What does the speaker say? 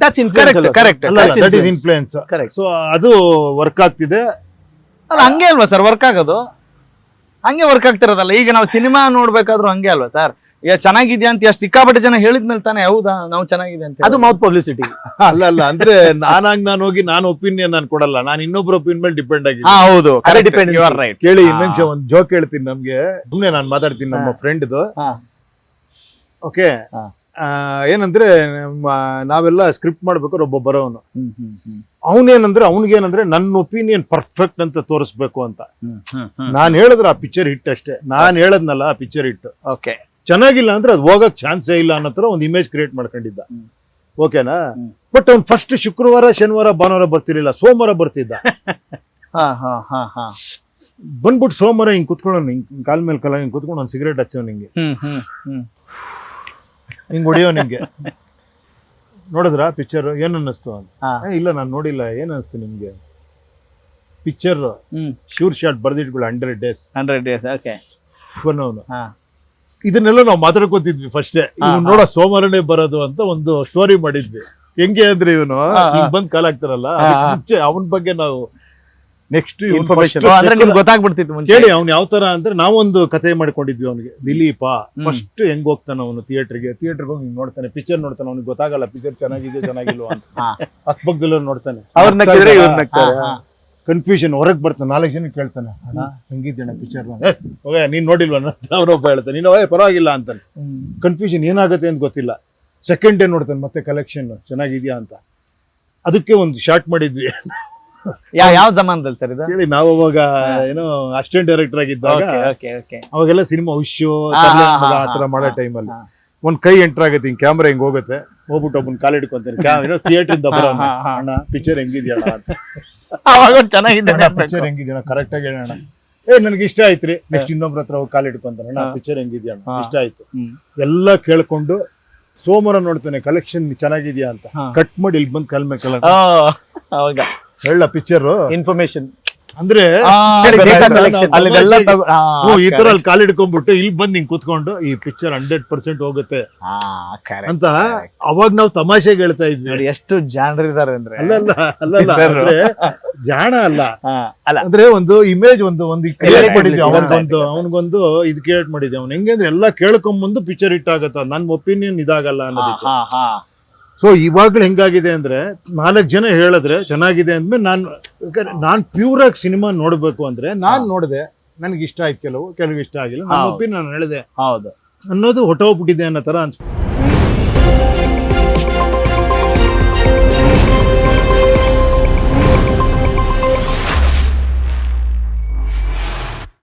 that's influence. Correct. That is influence. So ಅದು work ಆಗ್ತಿದೆ. ಅಲ್ಲ ಹಂಗೆ ಅಲ್ವಾ ಸರ್ ವರ್ಕ್ ಆಗೋದು? ಹಂಗೆ ವರ್ಕ್ ಆಗ್ತಿರೋದಲ್ಲ. ಈಗ ನಾವು ಸಿನಿಮಾ ನೋಡ್ಬೇಕಾದ್ರೂ ಹಂಗೆ ಅಲ್ವಾ ಸರ್? ಈಗ ಚೆನ್ನಾಗಿದ್ಯಾ ಅಂತ ಎಷ್ಟು ಸಿಕ್ಕಾಪಟ್ಟೆ ಜನ ಹೇಳಿದ್ಮೇಲೆ ತಾನೇ ಹೌದಾ ನಾವು ಚೆನ್ನಾಗಿದೆ ಅಂತ. ಅದು ಮೌತ್ ಪಬ್ಲಿಸಿಟಿ. ಅಲ್ಲ ಅಂದ್ರೆ ನಾನು ಹೋಗಿ ನಾನು ಒಪಿನಿಯನ್ ನಾನು ಕೊಡಲ್ಲ, ನಾನು ಇನ್ನೊಬ್ರ ಒಪಿನಿಯನ್ ಮೇಲೆ ಡಿಪೆಂಡ್ ಆಗಿ. ಹೌದು, ಅದೇ ಡಿಪೆಂಡೆನ್ಸಿ. You are right. ಕೇಳಿ ಇನ್ನೊಂದು ಒಂದು ಜೋಕ್ ಹೇಳ್ತೀನಿ. ನಮ್ಗೆ ಸುಮ್ನೆ ನಾನು ಮಾತಾಡ್ತೀನಿ ನಮ್ಮ ಫ್ರೆಂಡ್ದು. ಓಕೆ, ಏನಂದ್ರೆ ನಾವೆಲ್ಲ ಸ್ಕ್ರಿಪ್ಟ್ ಮಾಡ್ಬೇಕಾದ್ರೆ ಒಬ್ಬ ಬರೋನು, ಅವನಿಗೇನಂದ್ರೆ ನನ್ನ ಒಪಿನಿಯನ್ ಪರ್ಫೆಕ್ಟ್ ಅಂತ ತೋರಿಸ್ಬೇಕು ಅಂತ. ನಾನ್ ಹೇಳಿದ್ರೆ ಆ ಪಿಕ್ಚರ್ ಹಿಟ್ ಅಷ್ಟೇ, ನಾನ್ ಹೇಳದ್ನಲ್ಲ ಆ ಪಿಕ್ಚರ್ ಹಿಟ್. ಓಕೆ, ಚೆನ್ನಾಗಿಲ್ಲ ಅಂದ್ರೆ ಅದು ಹೋಗಕ್ ಚಾನ್ಸೇ ಇಲ್ಲ ಅನ್ನೋ ತರ ಒಂದು ಇಮೇಜ್ ಕ್ರಿಯೇಟ್ ಮಾಡ್ಕೊಂಡಿದ್ದ. ಓಕೆನಾ? ಬಟ್ ಅವ್ನು ಫಸ್ಟ್ ಶುಕ್ರವಾರ ಶನಿವಾರ ಭಾನುವಾರ ಬರ್ತಿರ್ಲಿಲ್ಲ, ಸೋಮವಾರ ಬರ್ತಿದ್ದ. ಬಂದ್ಬಿಟ್ಟು ಸೋಮವಾರ ಹಿಂಗ್ ಕುತ್ಕೊಂಡು ಕಾಲ್ ಮೇಲೆ ಕಲ ಹಿಂಗ್ ಕುತ್ಕೊಂಡು ಒಂದು ಸಿಗರೇಟ್ ಹಚ್ಚೋ ನಿಂಗೆ, ಹಿಂಗ್ ಹೊಡಿಯೋ ನಿಂಗೆ. ನೋಡಿದ್ರ ಪಿಕ್ಚರ್ ಏನ್ ಅನ್ನಿಸ್ತು ಅಂತ? ಇಲ್ಲ ನಾನು ನೋಡಿಲ್ಲ. ಏನ್ ಅನಿಸ್ತು ನಿಮ್ಗೆ? ಪಿಕ್ಚರ್ ಶೂರ್ ಶಾಟ್ ಬರ್ದಿಟ್ಗಳು 100 days. ಓಕೆ, ಅವನು ಇದನ್ನೆಲ್ಲ ನಾವು ಮಾತಾಡ್ಕೊತಿದ್ವಿ ಫಸ್ಟೇ. ಇವ್ನು ನೋಡೋ ಸೋಮವಾರನೇ ಬರೋದು ಅಂತ ಒಂದು ಸ್ಟೋರಿ ಮಾಡಿದ್ವಿ. ಹೆಂಗೆ ಅಂದ್ರೆ ಇವನು ಬಂದ್ ಕಾಲ್ ಆಗ್ತಾರಲ್ಲ, ಮುಂಚೆ ಅವನ ಬಗ್ಗೆ ನಾವು ನೆಕ್ಸ್ಟ್ ಇನ್ಫಾರ್ಮೇಶನ್ ಗೊತ್ತಾಗ್ಬಿಡ್ತಿತ್ತು. ಕೇಳಿ ಅವ್ನು ಯಾವ ತರ ಅಂದ್ರೆ ನಾವೊಂದು ಕಥೆ ಮಾಡ್ಕೊಂಡಿದ್ವಿ ಅವನಿಗೆ. ದಿಲೀಪ ಫಸ್ಟ್ ಹೆಂಗ್ ಹೋಗ್ತಾನ ಅವನು ಥಿಯೇಟರ್ಗೆ ಹೋಗಿ ಹಿಂಗ್ ನೋಡ್ತಾನೆ, ಪಿಕ್ಚರ್ ನೋಡ್ತಾನೆ. ಅವ್ನಿಗೆ ಗೊತ್ತಾಗಲ್ಲ ಪಿಕ್ಚರ್ ಚೆನ್ನಾಗಿದೆಯೋ ಚೆನ್ನಾಗಿಲ್ವಾ ಅಂತ. ಅಕ್ಕಪಕ್ಕದಲ್ಲೂ ನೋಡ್ತಾನೆ, ಕನ್ಫ್ಯೂಷನ್. ಹೊರಗೆ ಬರ್ತಾನೆ, 4 ಜನ ಕೇಳ್ತಾನೆ, ಅಣ್ಣ ಹೆಂಗಿದ್ಯಣ್ಣ ಪಿಕ್ಚರ್? ಹೋಗ ನೀನ್ ನೋಡಿಲ್ವ? ಅವರೊಬ್ಬ ಹೇಳ್ತಾನೆ, ನೀನು ಪರವಾಗಿಲ್ಲ ಅಂತಾನೆ. ಕನ್ಫ್ಯೂಷನ್ ಏನಾಗುತ್ತೆ ಅಂತ ಗೊತ್ತಿಲ್ಲ. ಸೆಕೆಂಡ್ ಡೇ ನೋಡ್ತಾನೆ ಮತ್ತೆ ಕಲೆಕ್ಷನ್ ಚೆನ್ನಾಗಿದ್ಯಾ ಅಂತ. ಅದಕ್ಕೆ ಒಂದು ಶಾರ್ಟ್ ಮಾಡಿದ್ವಿ. ಯಾವ ಜಮಾನದಲ್ಲಿ ಸರ್ ಇದು? ಹೇಳಿ, ನಾವು ಅವಾಗ ಏನೋ ಅಸಿಸ್ಟೆಂಟ್ ಡೈರೆಕ್ಟರ್ ಆಗಿದ್ದಾಗ ಅವಾಗೆಲ್ಲ ಸಿನಿಮಾ ಉಶ್ಯೋ ಆತರ ಮಾಡೋ ಟೈಮಲ್ಲಿ ಒಂದ್ ಕೈ ಎಂಟರ್ ಆಗುತ್ತೆ, ಹಿಂಗ್ ಕ್ಯಾಮ್ರಾ ಹಿಂಗ್ ಹೋಗುತ್ತೆ, ಹೋಗ್ಬಿಟ್ಟು ಒಬ್ಬನ್ ಕಾಲ್ ಹಿಡ್ಕೊಂತೀನಿ, ಥಿಯೇಟರ್ ಇಂದ ಬರೋಣ, ಅಣ್ಣ ಪಿಕ್ಚರ್ ಹೆಂಗಿದ್ಯಾ ಅಂತ. ಚೆನ್ನಾಗಿದೆ ಪಿಕ್ಚರ್ ಹೆಂಗಿದ್ಯಾ ಕರೆಕ್ಟ್ ಆಗಿ ಹೇಳೋಣ. ನನ್ಗೆ ಇಷ್ಟ ಆಯ್ತ್ರಿ. ನೆಕ್ಸ್ಟ್ ಇನ್ನೊಬ್ರ ಹತ್ರ ಹೋಗಿ ಕಾಲ್ ಇಟ್ಕೊಂತಾನೆ, ಅಣ್ಣ ಪಿಕ್ಚರ್ ಹೆಂಗಿದ್ಯಾ, ಇಷ್ಟ ಆಯ್ತು. ಎಲ್ಲ ಕೇಳ್ಕೊಂಡು ಸೋಮವಾರ ನೋಡ್ತಾನೆ ಕಲೆಕ್ಷನ್ ಚೆನ್ನಾಗಿದ್ಯಾ ಅಂತ. ಕಟ್ ಮಾಡಿ ಇಲ್ಲಿ ಬಂದು ಕಾಲ್ ಮೇಲೆ ಹೇಳ ಪಿಕ್ಚರ್ ಇನ್ಫಾರ್ಮೇಶನ್ ಅಂದ್ರೆ ಈ ತರ ಅಲ್ಲಿ ಕಾಲ್ ಹಿಡ್ಕೊಂಡ್ಬಿಟ್ಟು ಇಲ್ಲಿ ಬಂದ್ ಹಿಂಗ್ ಕುತ್ಕೊಂಡು ಈ ಪಿಕ್ಚರ್ 100% ಹೋಗುತ್ತೆ ಅಂತ ಅವಾಗ ನಾವು ತಮಾಷೆಗೆ ಹೇಳ್ತಾ ಇದ್ವಿ. ಎಷ್ಟು ಜಾಣರಿದ್ದಾರೆ ಅಂದ್ರೆ ಅಲ್ಲ ಜಾಣ ಅಲ್ಲ, ಅಂದ್ರೆ ಒಂದು ಇಮೇಜ್ ಒಂದು ಕ್ರಿಯೇಟ್ ಮಾಡಿದ್ವಿ. ಅವನಿಗೊಂದು ಇದು ಕ್ರಿಯೇಟ್ ಮಾಡಿದ್ವಿ. ಅವ್ನು ಹೆಂಗೆ ಅಂದ್ರೆ ಎಲ್ಲ ಕೇಳ್ಕೊಂಬಂದು ಪಿಕ್ಚರ್ ಹಿಟ್ ಆಗತ್ತ, ನನ್ ಒಪಿನಿಯನ್ ಇದಾಗಲ್ಲ ಅನ್ನೋದಕ್ಕೆ. ಸೊ ಇವಾಗ್ಲೂ ಹೆಂಗಾಗಿದೆ ಅಂದ್ರೆ 4 ಜನ ಹೇಳಿದ್ರೆ ಚೆನ್ನಾಗಿದೆ ಅಂದ್ಮೇಲೆ ನಾನ್ ಪ್ಯೂರ್ ಆಗಿ ಸಿನಿಮಾ ನೋಡ್ಬೇಕು ಅಂದ್ರೆ ನಾನ್ ನೋಡಿದೆ, ನನ್ಗೆ ಇಷ್ಟ ಆಯ್ತು, ಕೆಲವು ಇಷ್ಟ ಆಗಿಲ್ಲ, ನನ್ನ ಒಪಿನಿಯನ್ ನಾನು ಹೇಳಿದೆ ಅನ್ನೋದು ಹೊಟ್ಟೋಗ್ಬಿಟ್ಟಿದೆ ಅನ್ನೋ ತರ ಅನ್ಸ್ಬಿಟ್ಟು